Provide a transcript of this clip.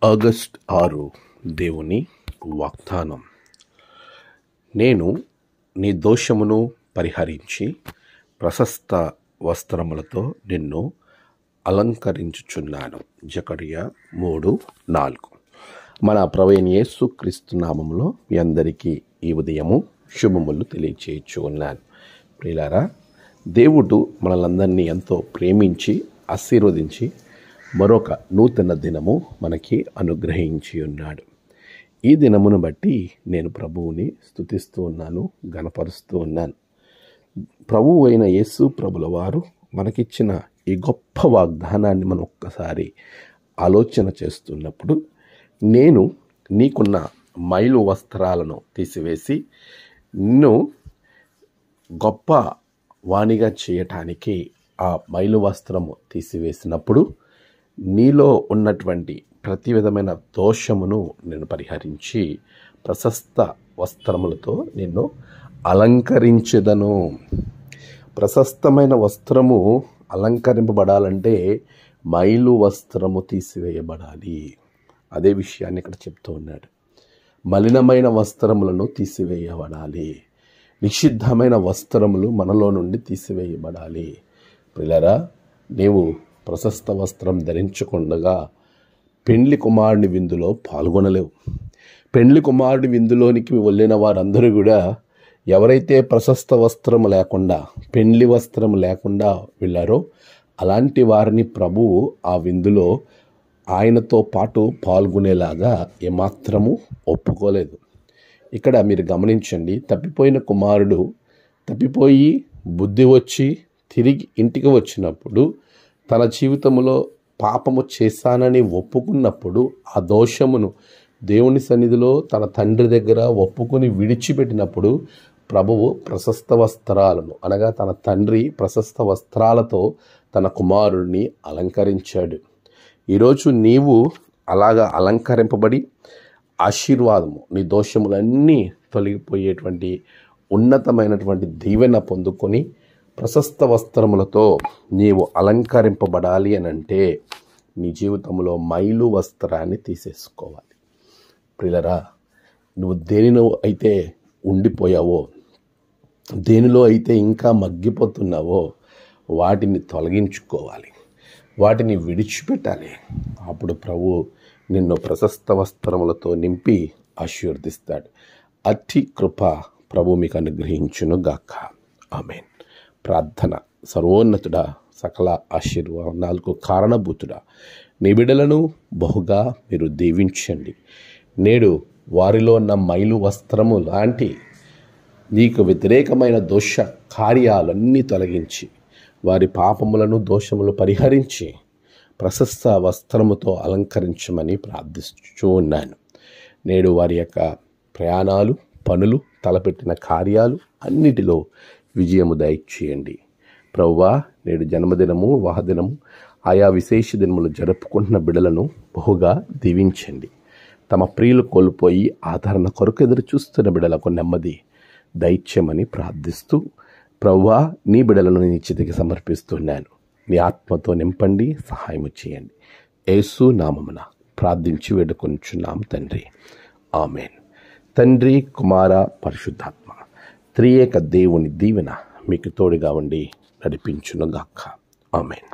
August 6 దేవుని వాగ్దానం. నేను నీ దోషమును పరిహరించి ప్రశస్త వస్త్రములతో నిన్ను అలంకరించుచున్నాను. జకర్యా 3:4. మన ప్రభువైన యేసుక్రీస్తు నామములో మీ అందరికీ ఈ ఉదయము శుభములు తెలియచేయచ్చు ఉన్నాను. ప్రియులారా, దేవుడు మనలందరినీ ఎంతో ప్రేమించి ఆశీర్వదించి మరొక నూతన దినము మనకి అనుగ్రహించి ఉన్నాడు. ఈ దినమును బట్టి నేను ప్రభువుని స్తుతిస్తూ ఉన్నాను, గణపరుస్తూ ఉన్నాను. ప్రభువు అయిన యేసు ప్రభుల వారు మనకిచ్చిన ఈ గొప్ప వాగ్దానాన్ని మనం ఒక్కసారి ఆలోచన చేస్తున్నప్పుడు, నేను నీకున్న మైలు వస్త్రాలను తీసివేసి నిన్ను గొప్ప వాణిగా చేయటానికి ఆ మైలు వస్త్రము తీసివేసినప్పుడు నీలో ఉన్నటువంటి ప్రతి విధమైన దోషమును నేను పరిహరించి ప్రశస్త వస్త్రములతో నిన్ను అలంకరించెదను. ప్రశస్తమైన వస్త్రము అలంకరింపబడాలంటే మైలు వస్త్రము తీసివేయబడాలి. అదే విషయాన్ని ఇక్కడ చెప్తూ ఉన్నాడు. మలినమైన వస్త్రములను తీసివేయబడాలి. నిషిద్ధమైన వస్త్రములు మనలో నుండి తీసివేయబడాలి. ప్రియులారా, నీవు ప్రశస్త వస్త్రం ధరించకుండగా పెండ్లి కుమారుని విందులో పాల్గొనలేవు. పెండ్లి కుమారుని విందులోనికి వెళ్ళిన వారందరూ కూడా ఎవరైతే ప్రశస్త వస్త్రము లేకుండా, పెండ్లి వస్త్రం లేకుండా వెళ్ళారో అలాంటి వారిని ప్రభువు ఆ విందులో ఆయనతో పాటు పాల్గొనేలాగా ఏమాత్రము ఒప్పుకోలేదు. ఇక్కడ మీరు గమనించండి, తప్పిపోయిన కుమారుడు తప్పిపోయి బుద్ధి వచ్చి తిరిగి ఇంటికి వచ్చినప్పుడు, తన జీవితంలో పాపము చేశానని ఒప్పుకున్నప్పుడు ఆ దోషమును దేవుని సన్నిధిలో తన తండ్రి దగ్గర ఒప్పుకొని విడిచిపెట్టినప్పుడు ప్రభువు ప్రశస్త వస్త్రాలను, అనగా తన తండ్రి ప్రశస్త వస్త్రాలతో తన కుమారుడిని అలంకరించాడు. ఈరోజు నీవు అలాగా అలంకరింపబడి ఆశీర్వాదము, నీ దోషములన్నీ తొలగిపోయేటువంటి ఉన్నతమైనటువంటి దీవెన పొందుకొని ప్రశస్త వస్త్రములతో నీవు అలంకరింపబడాలి అని అంటే నీ జీవితంలో మైలు వస్త్రాన్ని తీసేసుకోవాలి. ప్రియులారా, నువ్వు దేనిలో అయితే ఉండిపోయావో, దేనిలో అయితే ఇంకా మగ్గిపోతున్నావో వాటిని తొలగించుకోవాలి, వాటిని విడిచిపెట్టాలి. అప్పుడు ప్రభు నిన్ను ప్రశస్త వస్త్రములతో నింపి ఆశీర్వదిస్తాడు. అతి కృప ప్రభు మీకు అనుగ్రహించును గాక. ఆమేన్. ప్రార్థన. సర్వోన్నతుడా, సకల ఆశీర్వాదాలకు కారణభూతుడా, నీ బిడ్డలను బహుగా మీరు దీవించండి. నేడు వారిలో ఉన్న మైలు వస్త్రము లాంటి నీకు వ్యతిరేకమైన దోష కార్యాలన్నీ తొలగించి వారి పాపములను, దోషములు పరిహరించి ప్రశస్త వస్త్రముతో అలంకరించమని ప్రార్థిస్తూ ఉన్నాను. నేడు వారి యొక్క ప్రయాణాలు, పనులు, తలపెట్టిన కార్యాలు అన్నిటిలో విజయము దయచేయండి. ప్రభువా, నేడు జన్మదినము, వివాహదినము, ఆయా విశేష దినములు జరుపుకుంటున్న బిడ్డలను బహుగా దీవించండి. తమ ప్రియులు కోల్పోయి ఆదరణ కొరకు ఎదురు చూస్తున్న బిడ్డలకు నెమ్మది దయచేయమని ప్రార్థిస్తూ, ప్రభువా, నీ బిడ్డలను నీ చేతికి సమర్పిస్తున్నాను. నీ ఆత్మతో నింపండి, సహాయము చేయండి. యేసు నామమున ప్రార్థించి వేడుకొనుచున్నాం తండ్రి. ఆమేన్. తండ్రి, కుమార, పరిశుద్ధాత్మ త్రియేక దేవుని దీవెన మీకు తోడుగా ఉండి నడిపించును గాక. ఆమేన్.